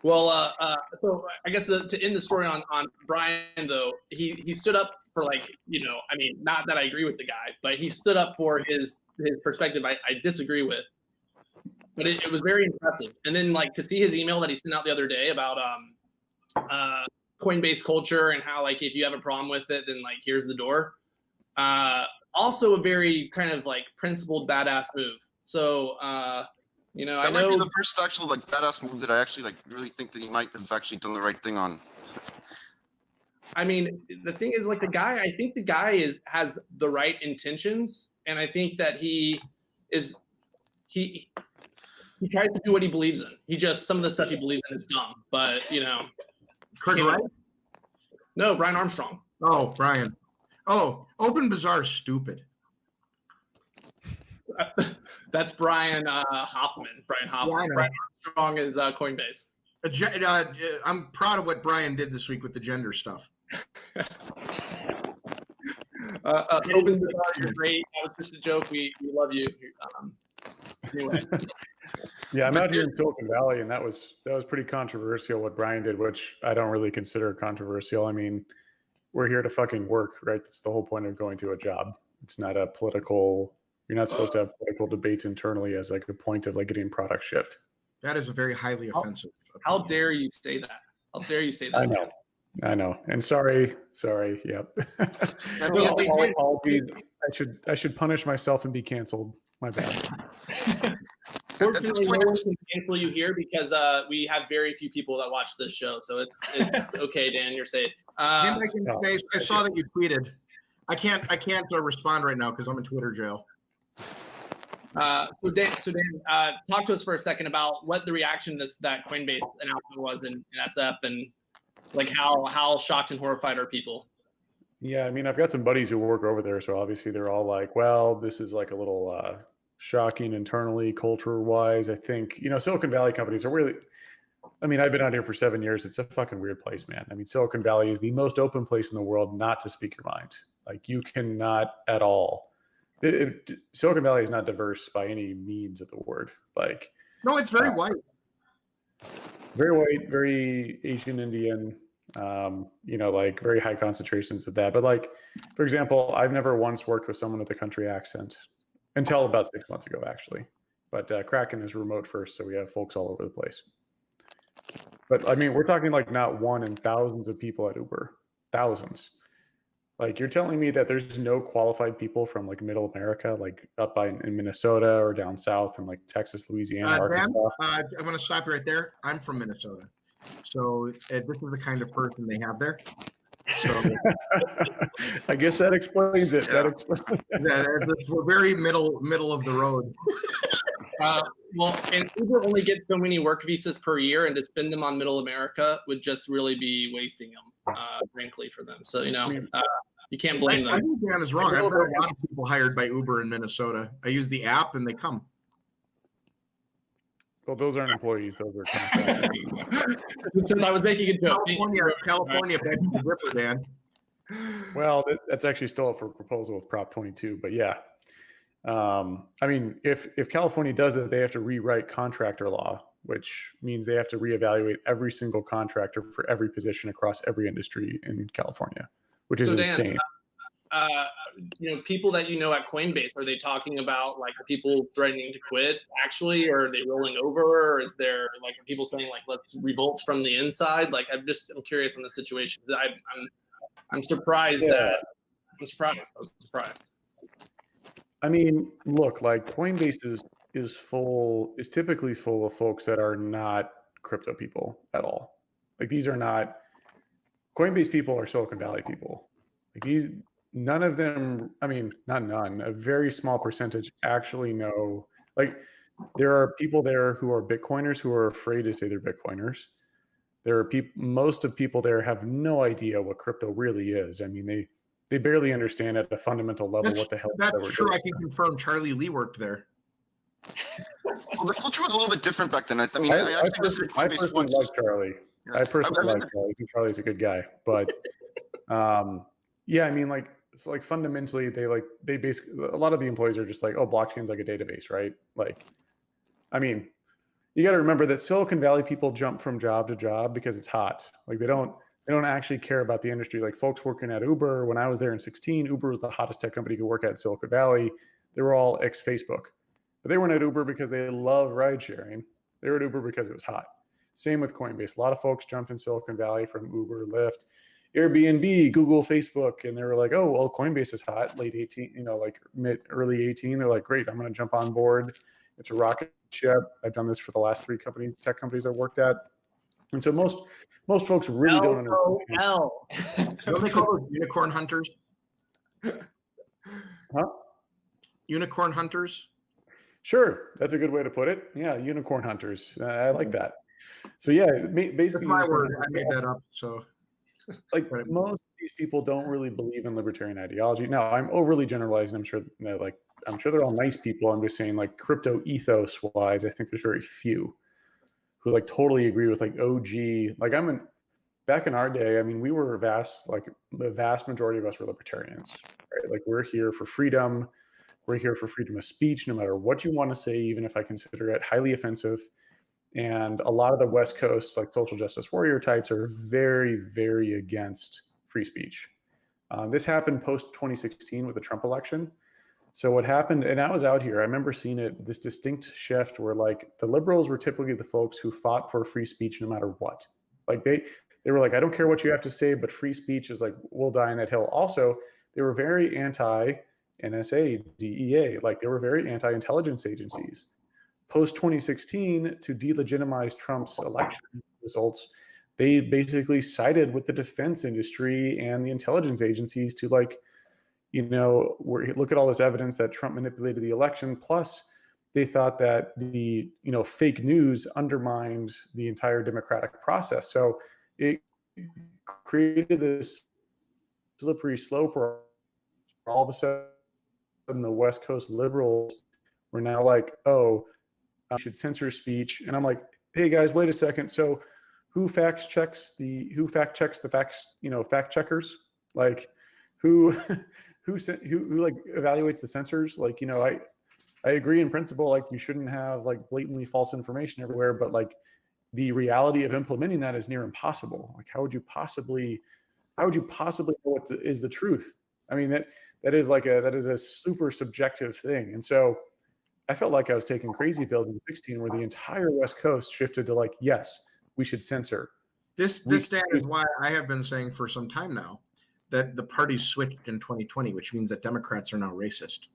Well, so I guess to end the story on Brian, though, he stood up for, like, I mean, not that I agree with the guy, but he stood up for his perspective. I disagree with, but it was very impressive. And then, like, to see his email that he sent out the other day about Coinbase culture and how, like, if you have a problem with it, then, like, here's the door. Also a very kind of, like, principled badass move. So that might be the first actual, like, badass move that I actually, like, really think that he might have actually done the right thing on. I mean, the thing is, like, I think the guy has the right intentions, and I think that he tries to do what he believes in. Some of the stuff he believes in is dumb, but Kurt Wright? No, Brian Armstrong. Oh, Brian. Oh, Open Bazaar is stupid. That's Brian Hoffman. Brian Hoffman. Brian Armstrong is Coinbase. I'm proud of what Brian did this week with the gender stuff. Open Bazaar, you're great. That was just a joke. We love you. Anyway. Yeah, I'm out here in Silicon Valley, and that was pretty controversial what Brian did, which I don't really consider controversial. I mean, we're here to fucking work, right? That's the whole point of going to a job. It's not a political. You're not supposed to have political debates internally as, like, a point of, like, getting product shipped. That is a very highly offensive opinion. How dare you say that? How dare you say that? I know. And sorry. Yep. Apologies. I should punish myself and be canceled. My bad. Fortunately, no one can cancel you here because we have very few people that watch this show. So it's okay, Dan. You're safe. I saw that you tweeted. I can't respond right now because I'm in Twitter jail. So Dan, talk to us for a second about what the reaction that Coinbase announcement was in SF, and, like, how shocked and horrified are people? Yeah, I mean, I've got some buddies who work over there, so obviously they're all like, well, this is, like, a little shocking internally, culture-wise. I think, Silicon Valley companies are really, I mean, I've been out here for 7 years. It's a fucking weird place, man. I mean, Silicon Valley is the most open place in the world not to speak your mind. Like, you cannot at all. Silicon Valley is not diverse by any means of the word. Like, no, it's very white. Very white, very Asian Indian, like, very high concentrations of that. But, like, for example, I've never once worked with someone with a country accent until about 6 months ago, actually. But Kraken is remote first, so we have folks all over the place. But, I mean, we're talking, like, not one in thousands of people at Uber. Thousands. Like, you're telling me that there's no qualified people from, like, middle America, like up in Minnesota or down south in, like, Texas, Louisiana, Arkansas? I'm going to stop you right there. I'm from Minnesota. So this is the kind of person they have there. So I guess that explains it. Yeah. We're very middle of the road. Well, and Uber only gets so many work visas per year, and to spend them on middle America would just really be wasting them, frankly, for them. So, you can't blame them. I think Dan is wrong. I've heard a lot of people hired by Uber in Minnesota. I use the app and they come. Well, those aren't employees. Those are contractors. Since I was making a joke. California, Ripper, Dan. Well, that's actually still up for proposal with Prop 22, but yeah. I mean, if California does it, they have to rewrite contractor law, which means they have to reevaluate every single contractor for every position across every industry in California, which is insane. People that at Coinbase, are they talking about, like, are people threatening to quit actually, or are they rolling over, or is there, like, are people saying, like, let's revolt from the inside? Like, I'm curious on the situation. I'm surprised I'm surprised. I mean, look, like, Coinbase is typically full of folks that are not crypto people at all. Like, these are not Coinbase people, are Silicon Valley people. Like, none of them, I mean, not none, a very small percentage actually know. Like, there are people there who are Bitcoiners who are afraid to say they're Bitcoiners. There are most of people there have no idea what crypto really is. I mean, they barely understand at a fundamental level what the hell. That's true. I can confirm Charlie Lee worked there. Well, the culture was a little bit different back then. I personally like Charlie. Yeah. I personally like Charlie. I think Charlie's a good guy. But yeah, I mean, like fundamentally, they basically, a lot of the employees are just like, oh, blockchain's like a database, right? Like, I mean, you got to remember that Silicon Valley people jump from job to job because it's hot. Like they don't actually care about the industry. Like folks working at Uber, when I was there in 2016, Uber was the hottest tech company you could work at in Silicon Valley. They were all ex-Facebook, but they weren't at Uber because they love ride sharing. They were at Uber because it was hot. Same with Coinbase. A lot of folks jumped in Silicon Valley from Uber, Lyft, Airbnb, Google, Facebook, and they were like, oh, well, Coinbase is hot, late 18, like early 18. They're like, great, I'm going to jump on board. It's a rocket ship. I've done this for the last 3 tech companies I've worked at. And so most folks really don't understand. Don't they call those unicorn hunters? Huh? Unicorn hunters? Sure. That's a good way to put it. Yeah. Unicorn hunters. I like that. So yeah, basically. That's my word. I made that up. So like most of these people don't really believe in libertarian ideology. Now I'm overly generalizing. I'm sure they're all nice people. I'm just saying like crypto ethos wise, I think there's very few who like totally agree with like OG. Like back in our day, I mean, we were the vast majority of us were libertarians, right? Like we're here for freedom. We're here for freedom of speech, no matter what you want to say, even if I consider it highly offensive. And a lot of the West Coast, like social justice warrior types, are very, very against free speech. This happened post 2016 with the Trump election. So what happened, and I was out here, I remember seeing this distinct shift where like the liberals were typically the folks who fought for free speech no matter what. Like they were like, I don't care what you have to say, but free speech is like, we'll die on that hill. Also, they were very anti-NSA, DEA, like they were very anti-intelligence agencies. Post 2016, to delegitimize Trump's election results, they basically sided with the defense industry and the intelligence agencies to like, look at all this evidence that Trump manipulated the election. Plus, they thought that the fake news undermined the entire democratic process. So it created this slippery slope where all of a sudden the West Coast liberals were now like, oh, we should censor speech. And I'm like, hey guys, wait a second. So who fact checks the fact checkers? Like who like evaluates the censors? Like, I agree in principle, like you shouldn't have like blatantly false information everywhere, but like the reality of implementing that is near impossible. Like how would you possibly know what is the truth? I mean, that is a super subjective thing. And so I felt like I was taking crazy pills in 2016 where the entire West Coast shifted to like, yes, we should censor. This stat is why I have been saying for some time now that the parties switched in 2020, which means that Democrats are now racist.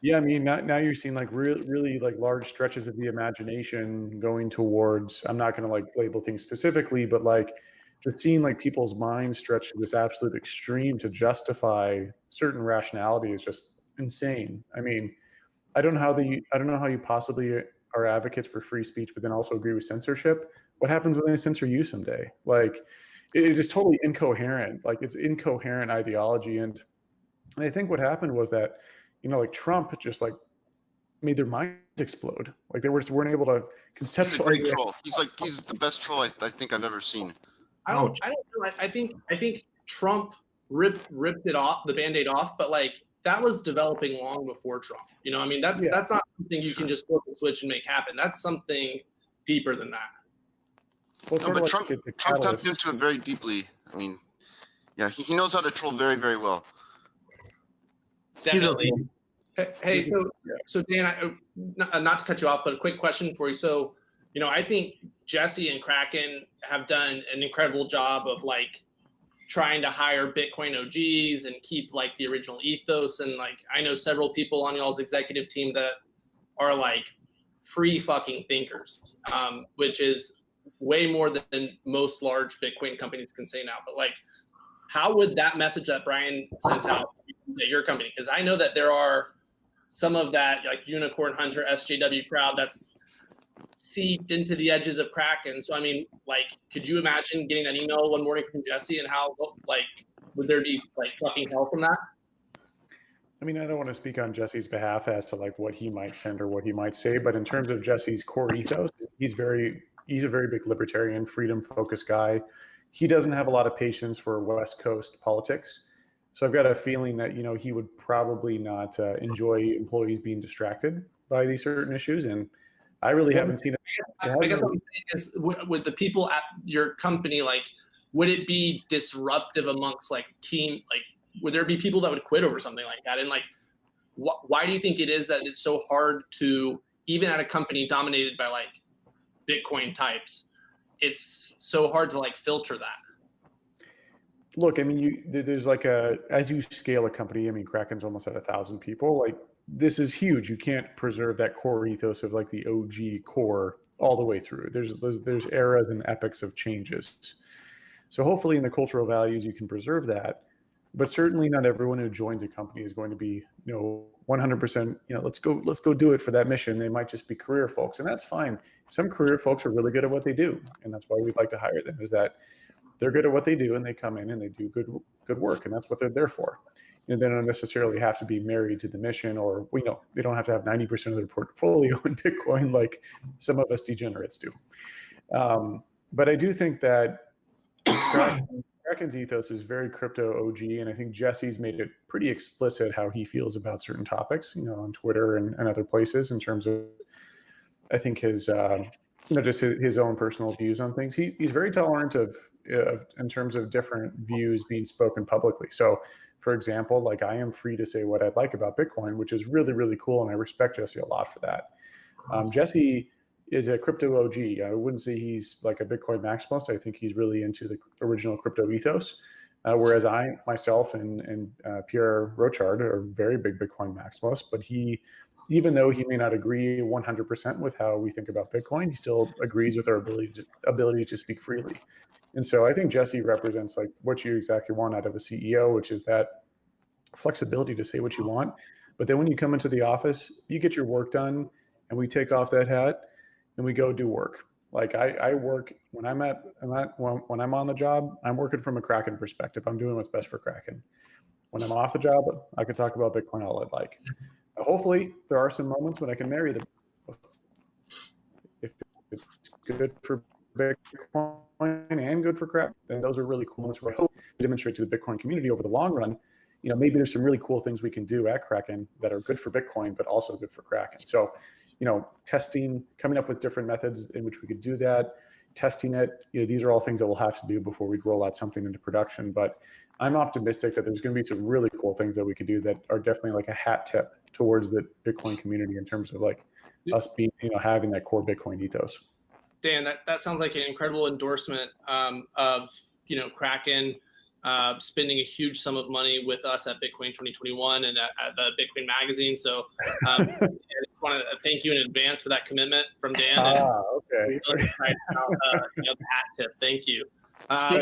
Yeah, I mean, now you're seeing like really like large stretches of the imagination going towards, I'm not going to like label things specifically, but like just seeing like people's minds stretch to this absolute extreme to justify certain rationality is just insane. I mean, I don't know how you possibly are advocates for free speech, but then also agree with censorship. What happens when they censor you someday? Like, it's just totally incoherent. Like, it's incoherent ideology. And I think what happened was that, like Trump just like made their minds explode. Like they weren't able to conceptualize. He's a great troll. He's the best troll I think I've ever seen. I don't know. I think Trump ripped it off, the Band-Aid off, but like that was developing long before Trump. I mean, that's not something you can just flip the switch and make happen. That's something deeper than that. Well, no, but Trump tapped into it very deeply. I mean, yeah, he knows how to troll very, very well. Definitely. Hey, so Dan, not to cut you off, but a quick question for you. So, I think Jesse and Kraken have done an incredible job of like trying to hire Bitcoin OGs and keep like the original ethos. And like, I know several people on y'all's executive team that are like free fucking thinkers, which is way more than most large Bitcoin companies can say now. But like, how would that message that Brian sent out at your company? Because I know that there are some of that like unicorn hunter SJW crowd that's seeped into the edges of Kraken. So I mean, like, could you imagine getting that email one morning from Jesse and how like would there be like fucking hell from that? I mean, I don't want to speak on Jesse's behalf as to like what he might send or what he might say, but in terms of Jesse's core ethos, he's a very big libertarian, freedom-focused guy. He doesn't have a lot of patience for West Coast politics. So I've got a feeling that, he would probably not enjoy employees being distracted by these certain issues. And I really haven't seen it. I guess what I'm saying is with the people at your company, like, would it be disruptive amongst like team? Like, would there be people that would quit over something like that? And like, why do you think it is that it's so hard to, even at a company dominated by like Bitcoin types, it's so hard to like filter that? Look, I mean, there's like as you scale a company, I mean, Kraken's almost at 1,000 people. Like, this is huge. You can't preserve that core ethos of like the OG core all the way through. There's eras and epochs of changes. So hopefully in the cultural values, you can preserve that. But certainly not everyone who joins a company is going to be, 100%, let's go do it for that mission. They might just be career folks, and that's fine. Some career folks are really good at what they do, and that's why we'd like to hire them, is that they're good at what they do and they come in and they do good work, and that's what they're there for. They don't necessarily have to be married to the mission, or they don't have to have 90% of their portfolio in Bitcoin like some of us degenerates do. But I do think that Kraken's ethos is very crypto OG, and I think Jesse's made it pretty explicit how he feels about certain topics, on Twitter and other places, in terms of, I think, his just his own personal views on things. He's very tolerant of in terms of different views being spoken publicly. So, for example, like, I am free to say what I'd like about Bitcoin, which is really, really cool, and I respect Jesse a lot for that. Jesse is a crypto OG. I wouldn't say he's like a Bitcoin maximalist. I think he's really into the original crypto ethos, whereas I, myself, and Pierre Rochard are very big Bitcoin maximalists. But even though he may not agree 100% with how we think about Bitcoin, he still agrees with our ability to speak freely. And so I think Jesse represents like what you exactly want out of a CEO, which is that flexibility to say what you want. But then when you come into the office, you get your work done, and we take off that hat and we go do work. Like, I work when I'm on the job, I'm working from a Kraken perspective. I'm doing what's best for Kraken. When I'm off the job, I can talk about Bitcoin all I'd like. Hopefully there are some moments when I can marry them. If it's good for Bitcoin and good for Kraken, then those are really cool moments where I hope to demonstrate to the Bitcoin community over the long run, maybe there's some really cool things we can do at Kraken that are good for Bitcoin, but also good for Kraken. So, testing, coming up with different methods in which we could do that, testing it, these are all things that we'll have to do before we roll out something into production. But I'm optimistic that there's going to be some really cool things that we could do that are definitely like a hat tip towards the Bitcoin community in terms of like us being, having that core Bitcoin ethos. Dan, that sounds like an incredible endorsement of Kraken spending a huge sum of money with us at Bitcoin 2021 and at the Bitcoin magazine. So I just want to thank you in advance for that commitment from Dan. Okay. Really excited about the hat tip. Thank you.